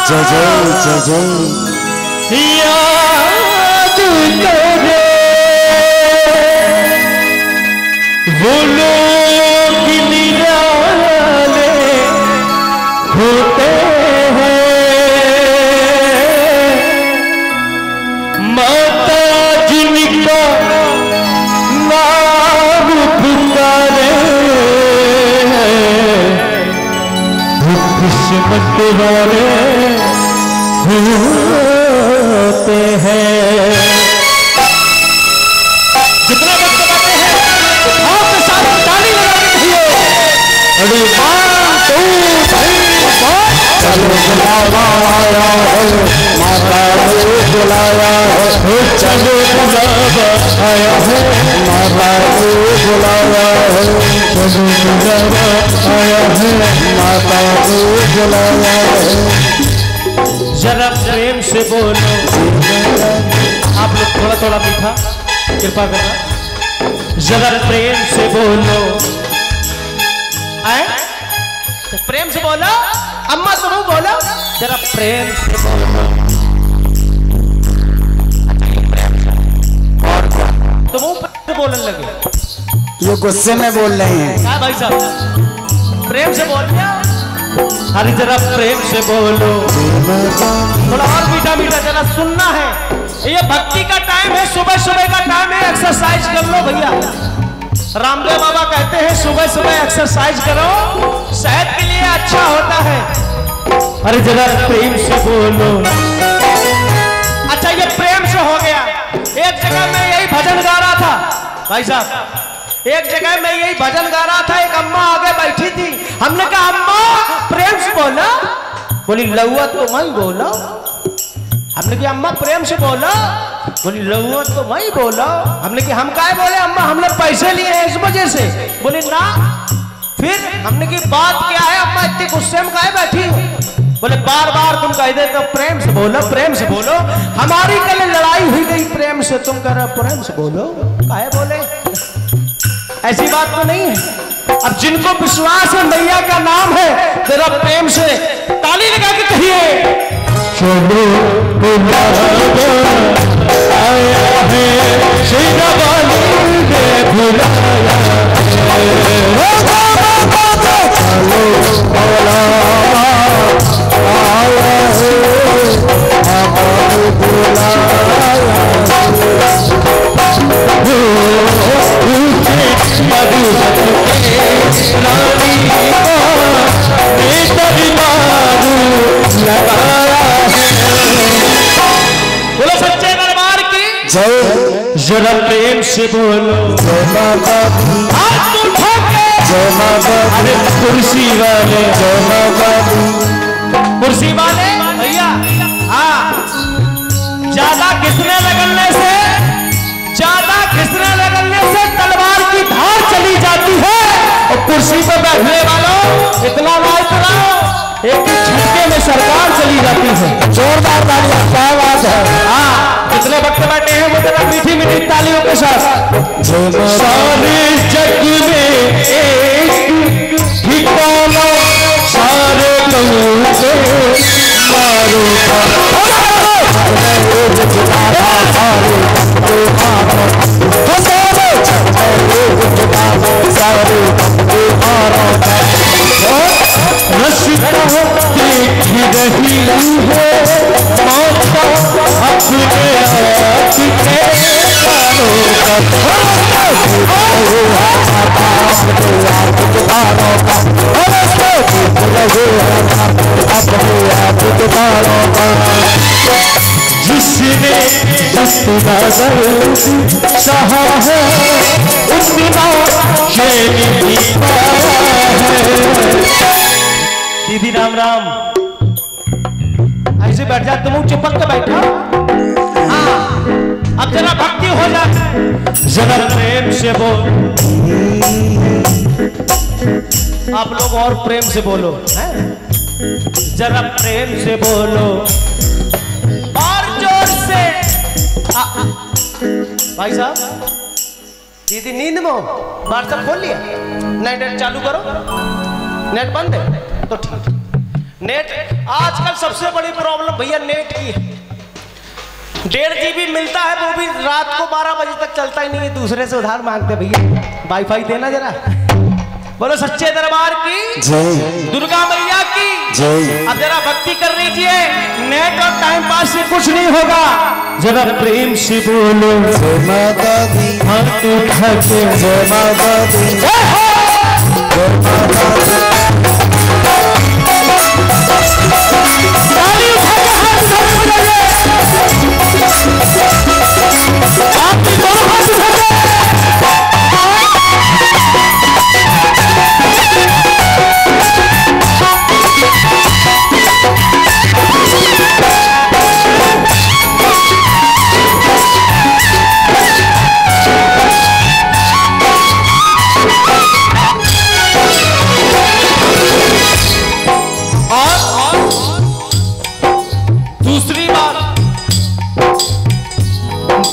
जय जय जय जय याद करे वो लोग निराले होते हैं, माता जिनका नाम पुकारे वो किस्मत वाले होते हैं। जितने बच्चे बैठे हैं बहुत सारी ताली लगानी चाहिए। अरे चलो बुलावा आया है, माता ने बुलाया है, चलो बुलावा आया है, माता ने बुलाया है, चलो बुलावा आया है, माता ने बुलाया है। जरा प्रेम से बोलो। आप लोग थोड़ा थोड़ा मीठा कृपा करना। जरा प्रेम से बोलो। आए प्रेम से बोलो। अम्मा तुम बोलो जरा प्रेम से बोलो। तुम प्रेम से बोलने लगे। ये गुस्से में बोल रहे हैं। क्या भाई साहब प्रेम से बोल रहे। अरे जरा प्रेम से बोलो। थोड़ा और मीठा मीठा जरा सुनना है। ये भक्ति का टाइम है, सुबह सुबह का टाइम है, एक्सरसाइज कर लो भैया। रामदेव बाबा कहते हैं सुबह सुबह एक्सरसाइज करो, सेहत के लिए अच्छा होता है। अरे जरा प्रेम से बोलो। अच्छा ये प्रेम से हो गया। एक जगह मैं यही भजन गा रहा था भाई साहब, एक जगह मैं यही भजन गा रहा था, एक अम्मा आगे बैठी थी। हमने कहा अम्मा प्रेम से बोला। बोली लहुआ तो मैं बोला। हमने कहा अम्मा प्रेम से बोला। बोली लहुआ तो मैं बोला। हमने कहा हम काहे बोले अम्मा, हमने पैसे लिए हैं इस वजह से। बोली ना। फिर हमने की बात क्या है अम्मा, इतने गुस्से में काहे बैठी हो। बोले बार बार तुम कह देते हो प्रेम से बोलो प्रेम से बोलो। हमारी कल लड़ाई हुई गई प्रेम से, तुम कह रहे प्रेम से बोलो। काहे बोले, ऐसी बात तो नहीं है। अब जिनको विश्वास है मैया का नाम है, तेरा प्रेम से ताली लगा के कहिए चलो आया है, शेरावाली ने बुलाया बोलो सच्चे दरबार की जय। जरा प्रेम से बोलो जय माता दी। हाथ उठा के जय माता दी। अरे कुर्सी वाले जय माता दी। कुर्सी वाले भैया हाँ, ज्यादा घिसने लगने से, ज्यादा घिसने लगने से तलवार की धार चली जाती है। और कुर्सी पर बैठने वालों इतना मार कराओ, एक झटके में सरकार चली जाती है। जोरदार तालियां, क्या बात है। हाँ जितने वक्त बैठे हैं वो जरा मीठी मीठी तालियों के साथ। सारे जग में एक ठिकाना, सारे लोगों से मारो रसिका देख रही है माता अपने आप के जिसने सहा है उतना दीदी राम राम। ऐसे बैठ जा, तुम चिपक के बैठा। हाँ अब जरा भक्ति हो जा, जरा प्रेम से बोल। आप लोग और प्रेम से बोलो है? जरा प्रेम से बोलो और जोर से। भाई साहब दीदी नींद में हो, व्हाट्सएप खोल लिया, नेट चालू करो, नेट बंद है तो ठीक। नेट आजकल सबसे बड़ी प्रॉब्लम भैया नेट की है। 1.5 GB मिलता है वो भी रात को 12 बजे तक चलता ही नहीं है, दूसरे से उधार मांगते भैया वाईफाई देना जरा। बोलो सच्चे दरबार की जय, दुर्गा मैया की जय। अब जरा भक्ति कर लीजिए, नेट और टाइम पास से कुछ नहीं होगा। जरा प्रेम से बोलो जय माता दी, हाथ उठा के जय माता दी, जय माता दी। ताली उठा के हाथ उठा के आप भी दोनों हाथ उठा के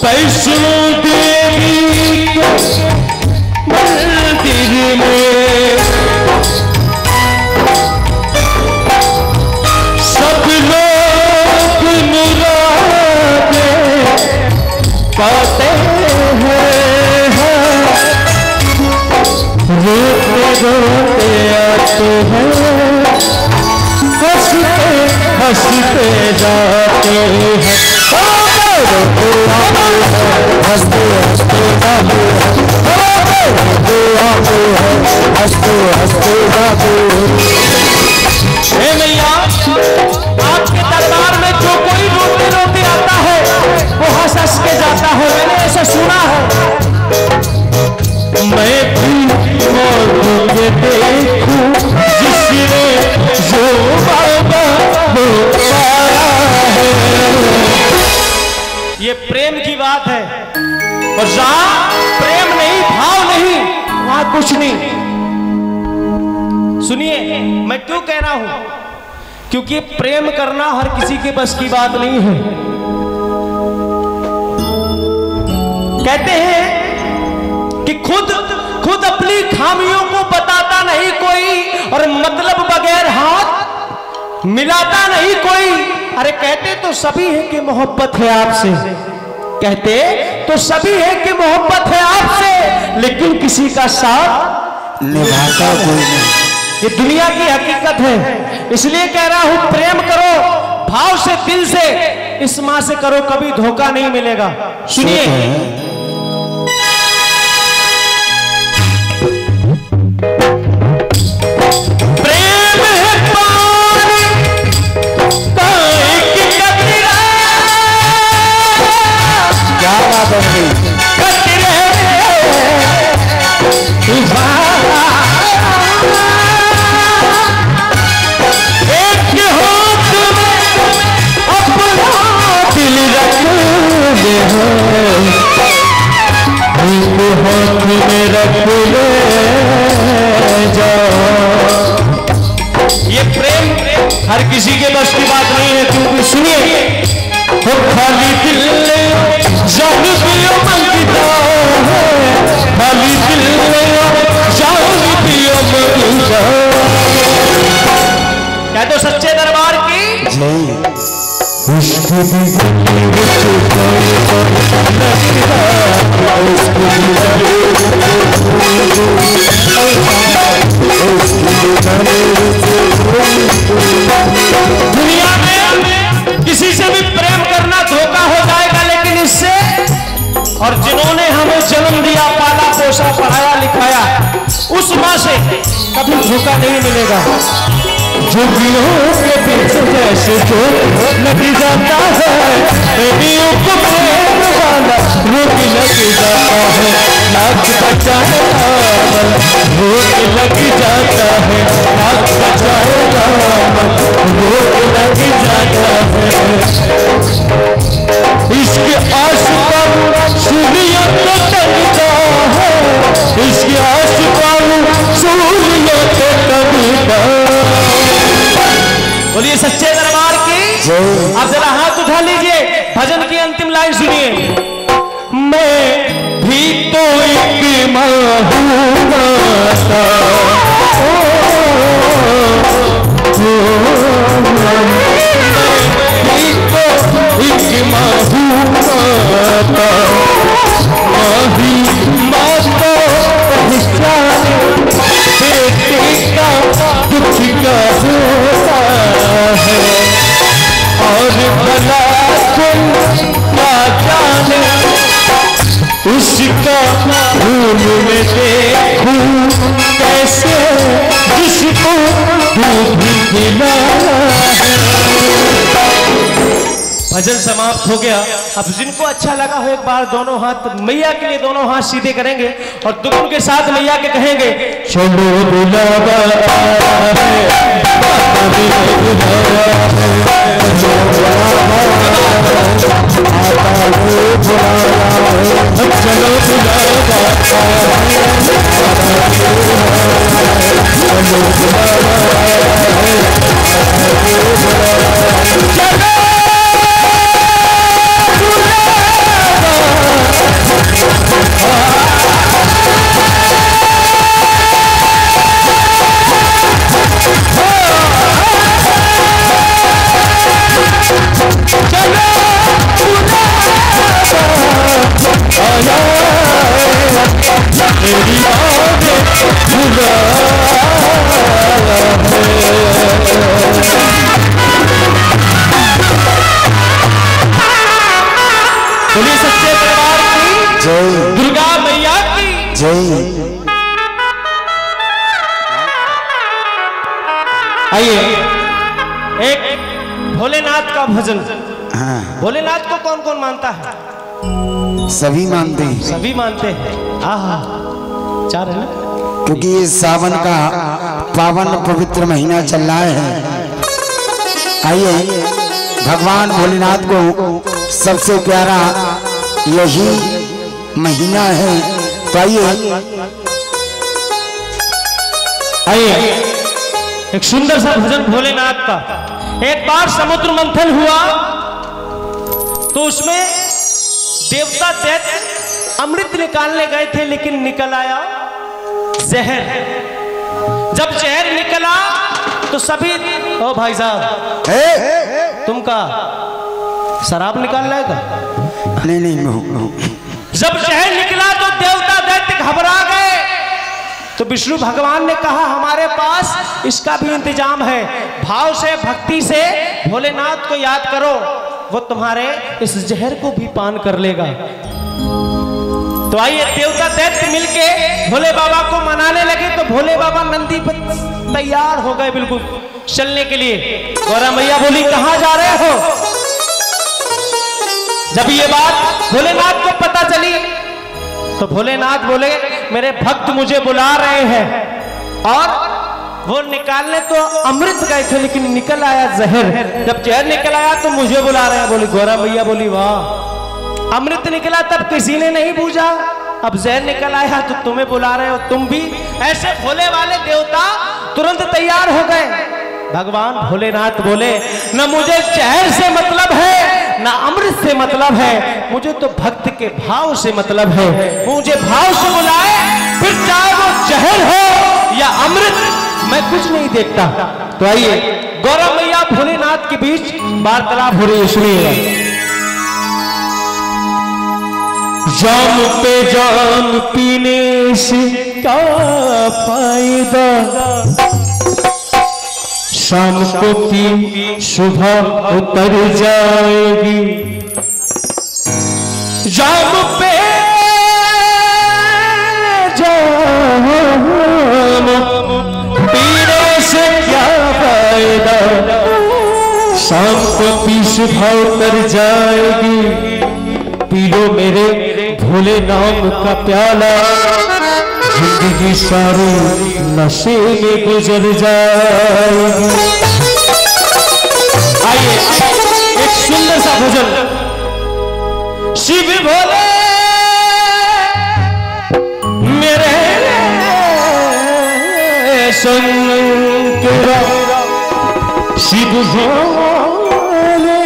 वैष्णो देवी मंदिर में सब लोग मुरादे पाते हैं, रोते रोते आते हैं, हंसते हंसते जाते हैं। हंसते हंसते जाते हैं, हंसते हंसते जाते हैं। हे मैया, आपके दरबार में जो कोई रोते रोते आता है वो हंस हंस के जाता है, मैंने ऐसा सुना है। मैं भी मौत के देखूं जिसने जो बाबा हो पाया है। ये प्रेम की बात है, और जहां प्रेम नहीं, भाव नहीं, वहां कुछ नहीं। सुनिए मैं क्यों कह रहा हूं, क्योंकि प्रेम करना हर किसी के बस की बात नहीं है। कहते हैं कि खुद अपनी खामियों को बताता नहीं कोई, और मतलब बगैर हाथ मिलाता नहीं कोई। अरे कहते तो सभी हैं कि मोहब्बत है आपसे, कहते तो सभी हैं कि मोहब्बत है आपसे, लेकिन किसी का साथ निभाता कोई नहीं। ये दुनिया की हकीकत है। इसलिए कह रहा हूं प्रेम करो भाव से, दिल से, इस मां से करो, कभी धोखा नहीं मिलेगा। सुनिए ये प्रेम हर किसी के बस की बात नहीं है, क्योंकि सुनिए वो खाली दिल जान पियो मंगता है, खाली दिल जान पियो मंगता। कह दो सच्चे दरबार की जय। दुनिया में किसी से भी प्रेम करना धोखा हो जाएगा, लेकिन इससे, और जिन्होंने हमें जन्म दिया, पाला पोसा, पढ़ाया लिखाया, उस मां से कभी धोखा नहीं मिलेगा। झुग्गियों के पीछे जैसे जो लग जाता है, बेटियों को प्रेम वाला रोक लग जाता है, नाक बचाए रोक लग जाता है, नाक बचाए रोक लग जाता है। इसके आस-पास सूर्य तो टलता है, इसके आस-पास सूर्य तो टलता। बोलिए सच्चे दरबार की। आप जरा हाथ उठा लीजिए, भजन की अंतिम लाइन सुनिए। मैं भी तो एक मां हूं, भजन समाप्त हो गया। अब जिनको अच्छा लगा हो एक बार दोनों हाथ मैया के लिए दोनों हाथ सीधे करेंगे और दुगुन के साथ मैया के कहेंगे चलो बुलावा बोलिए सच्चे दरबार की जय, दुर्गा मैया की जय। आइए एक भोलेनाथ का भजन। हाँ, भोलेनाथ को कौन कौन मानता है? सभी मानते हैं, सभी मानते हैं। आहा, चार है ना, क्योंकि ये सावन का पावन पवित्र महीना चल रहा है। आइए भगवान भोलेनाथ को सबसे प्यारा यही महीना है। तो आइए एक सुंदर सा भजन भोलेनाथ का। एक बार समुद्र मंथन हुआ तो उसमें देवता दैत्य अमृत निकालने गए थे, लेकिन निकल आया जहर। जब जहर निकला तो सभी, ओ भाई साहब तुमका शराब निकाल लाएगा? नहीं नहीं, जब जहर निकला तो देवता दैत्य घबरा गए। तो विष्णु भगवान ने कहा हमारे पास इसका भी इंतजाम है। भाव से भक्ति से भोलेनाथ को याद करो, वो तुम्हारे इस जहर को भी पान कर लेगा। तो आइए देवता दैत्य मिलके भोले बाबा को मनाने लगे। तो भोले बाबा नंदी पर तैयार हो गए बिल्कुल चलने के लिए। गौरा मैया बोली कहां जा रहे हो? जब ये बात भोलेनाथ को पता चली तो भोलेनाथ बोले मेरे भक्त मुझे बुला रहे हैं। और वो निकालने तो अमृत गए थे, लेकिन निकल आया जहर। जब जहर निकल आया तो मुझे बुला रहे हैं। बोली गौरा मैया बोली वाह, अमृत निकला तब किसी ने नहीं पूछा, अब जहर निकल आया तो तुम्हें बुला रहे हो तुम भी। ऐसे भोले वाले देवता तुरंत तैयार हो गए। भगवान भोलेनाथ बोले न मुझे जहर से मतलब है ना अमृत से मतलब है, मुझे तो भक्त के भाव से मतलब है। मुझे भाव से बुलाए, फिर चाहे वो जहर हो या अमृत, मैं कुछ नहीं देखता। तो आइए गौरा मैया भोलेनाथ के बीच वार्तालाप हो रही है, सुनिएगा। जाम पे जाम पीने से क्या फायदा, शाम को पी सुबह उतर जाएगी। जाम पे जाम पीने से क्या फायदा, शाम को पी सुबह उतर जाएगी। पी लो मेरे भोले नाम का प्याला, जिंदगी सारी नशे में गुजर जाएगी। आइए एक सुंदर सा भजन। शिव भोले मेरे शंकर, शिव भोले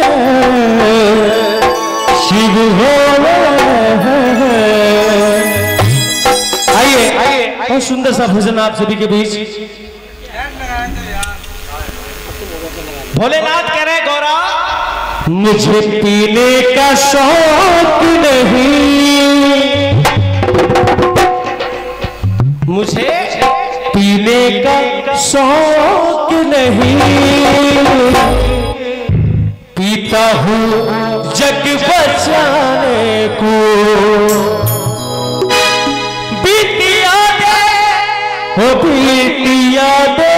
शिव भोले। आइए बहुत सुंदर सा भजन आप सभी के बीच। भोलेनाथ कह रहे गौरा मुझे पीने का शौक नहीं, मुझे पीने का शौक नहीं, पीता हूँ जग बचाने को। बिटिया दे